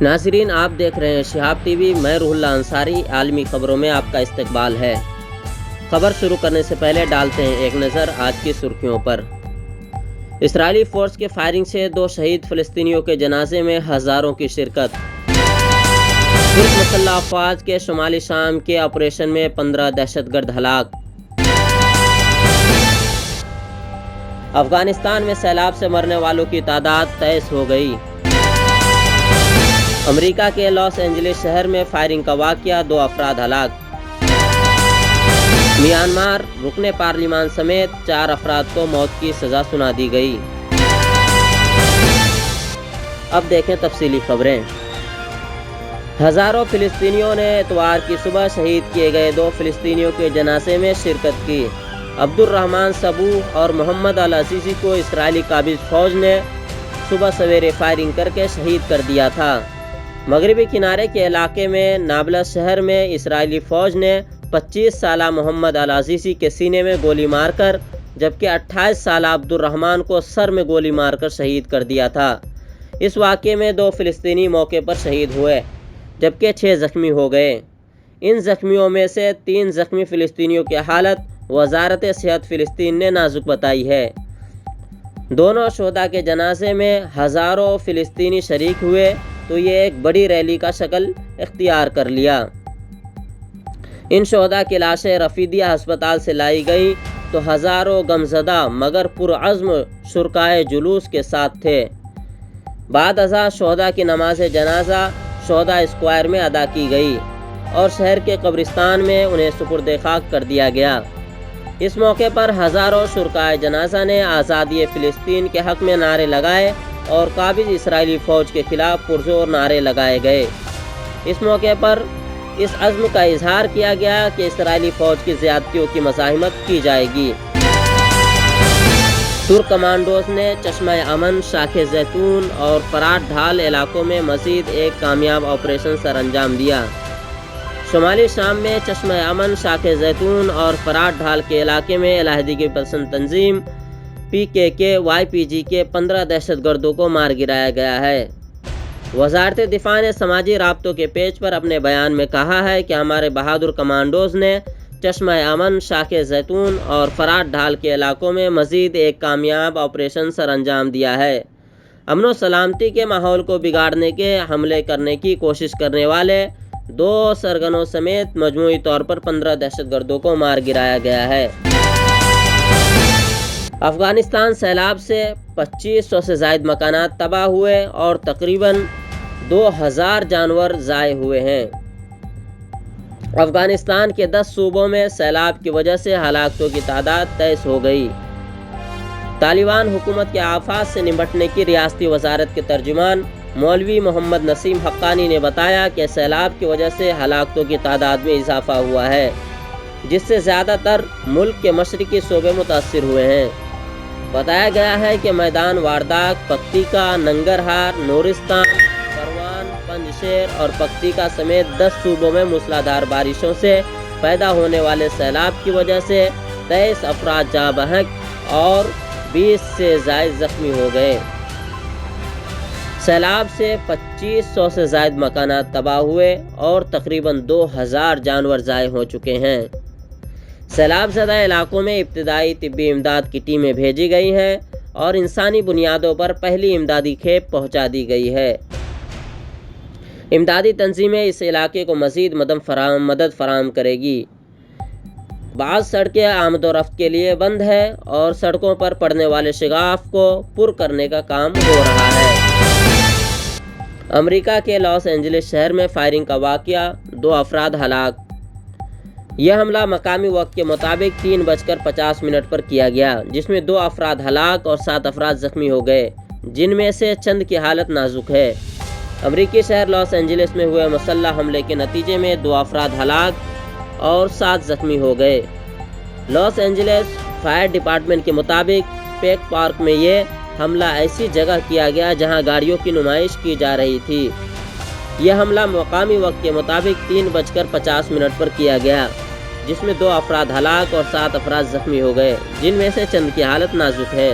ناظرین، آپ دیکھ رہے ہیں شہاب ٹی وی۔ میں روح اللہ انصاری۔ عالمی خبروں میں آپ کا استقبال ہے۔ خبر شروع کرنے سے پہلے ڈالتے ہیں ایک نظر آج کی سرخیوں پر۔ اسرائیلی فورس کے فائرنگ سے 2 شہید فلسطینیوں کے جنازے میں ہزاروں کی شرکت۔ ترک مسلح افواج کے شمالی شام کے آپریشن میں 15 دہشت گرد ہلاک۔ افغانستان میں سیلاب سے مرنے والوں کی تعداد 23 ہو گئی۔ امریکہ کے لاس اینجلس شہر میں فائرنگ کا واقعہ، 2 افراد ہلاک۔ میانمار رکن پارلیمان سمیت 4 افراد کو موت کی سزا سنا دی گئی۔ اب دیکھیں تفصیلی خبریں۔ ہزاروں فلسطینیوں نے اتوار کی صبح شہید کیے گئے 2 فلسطینیوں کے جنازے میں شرکت کی۔ عبد الرحمن سبو اور محمد العزیزی کو اسرائیلی قابض فوج نے صبح سویرے فائرنگ کر کے شہید کر دیا تھا۔ مغربی کنارے کے علاقے میں نابلس شہر میں اسرائیلی فوج نے 25 سالہ محمد العزیزی کے سینے میں گولی مار کر جبکہ 28 سالہ عبد الرحمن کو سر میں گولی مار کر شہید کر دیا تھا۔ اس واقعے میں 2 فلسطینی موقع پر شہید ہوئے جبکہ 6 زخمی ہو گئے۔ ان زخمیوں میں سے 3 زخمی فلسطینیوں کی حالت وزارت صحت فلسطین نے نازک بتائی ہے۔ دونوں شہداء کے جنازے میں ہزاروں فلسطینی شریک ہوئے تو یہ ایک بڑی ریلی کا شکل اختیار کر لیا۔ ان شہداء کی لاشیں رفیدیہ ہسپتال سے لائی گئی تو ہزاروں غمزدہ مگر پرعزم شرکائے جلوس کے ساتھ تھے۔ بعد ازاں شہداء کی نماز جنازہ شہداء اسکوائر میں ادا کی گئی اور شہر کے قبرستان میں انہیں سپرد خاک کر دیا گیا۔ اس موقع پر ہزاروں شرکائے جنازہ نے آزادی فلسطین کے حق میں نعرے لگائے اور قابض اسرائیلی فوج کے خلاف پرزور نعرے لگائے گئے۔ اس موقع پر اس عزم کا اظہار کیا گیا کہ اسرائیلی فوج کی زیادتیوں کی مزاحمت کی جائے گی۔ ترک کمانڈوز نے چشمہ امن، شاخ زیتون اور فرات ڈھال علاقوں میں مزید ایک کامیاب آپریشن سر انجام دیا۔ شمالی شام میں چشمہ امن، شاخ زیتون اور فرات ڈھال کے علاقے میں علیحدگی پسند تنظیم PKK-YPG کے 15 دہشت گردوں کو مار گرایا گیا ہے۔ وزارت دفاع نے سماجی رابطوں کے پیج پر اپنے بیان میں کہا ہے کہ ہمارے بہادر کمانڈوز نے چشمہ امن، شاخ زیتون اور فرات ڈھال کے علاقوں میں مزید ایک کامیاب آپریشن سر انجام دیا ہے۔ امن و سلامتی کے ماحول کو بگاڑنے کے حملے کرنے کی کوشش کرنے والے 2 سرگنوں سمیت مجموعی طور پر 15 دہشت گردوں کو مار گرایا گیا ہے۔ افغانستان سیلاب سے 2500 سے زائد مکانات تباہ ہوئے اور تقریباً 2000 جانور ضائع ہوئے ہیں۔ افغانستان کے 10 صوبوں میں سیلاب کی وجہ سے ہلاکتوں کی تعداد 23 ہو گئی۔ طالبان حکومت کے آفات سے نمٹنے کی ریاستی وزارت کے ترجمان مولوی محمد نسیم حقانی نے بتایا کہ سیلاب کی وجہ سے ہلاکتوں کی تعداد میں اضافہ ہوا ہے، جس سے زیادہ تر ملک کے مشرقی صوبے متاثر ہوئے ہیں۔ بتایا گیا ہے کہ میدان وارداک، پکتیکا، ننگرہار، نورستان، پروان، پنج شیر اور پکتیکا سمیت 10 صوبوں میں موسلادھار بارشوں سے پیدا ہونے والے سیلاب کی وجہ سے 23 افراد جاں بحق اور 20 سے زائد زخمی ہو گئے۔ سیلاب سے 2500 سے زائد مکانات تباہ ہوئے اور تقریباً 2000 جانور ضائع ہو چکے ہیں۔ سیلاب زدہ علاقوں میں ابتدائی طبی امداد کی ٹیمیں بھیجی گئی ہیں اور انسانی بنیادوں پر پہلی امدادی کھیپ پہنچا دی گئی ہے۔ امدادی تنظیمیں اس علاقے کو مزید مدد فراہم کرے گی۔ بعض سڑکیں آمد و رفت کے لیے بند ہیں اور سڑکوں پر پڑنے والے شگاف کو پر کرنے کا کام ہو رہا ہے۔ امریکہ کے لاس اینجلس شہر میں فائرنگ کا واقعہ، 2 افراد ہلاک۔ یہ حملہ مقامی وقت کے مطابق 3:50 پر کیا گیا، جس میں 2 افراد ہلاک اور 7 افراد زخمی ہو گئے، جن میں سے چند کی حالت نازک ہے۔ امریکی شہر لاس اینجلس میں ہوئے مسلح حملے کے نتیجے میں 2 افراد ہلاک اور 7 زخمی ہو گئے۔ لاس اینجلس فائر ڈپارٹمنٹ کے مطابق پیک پارک میں یہ حملہ ایسی جگہ کیا گیا جہاں گاڑیوں کی نمائش کی جا رہی تھی۔ یہ حملہ مقامی وقت کے مطابق 3:50 پر کیا گیا، جس میں 2 افراد ہلاک اور 7 افراد زخمی ہو گئے، جن میں سے چند کی حالت نازک ہے۔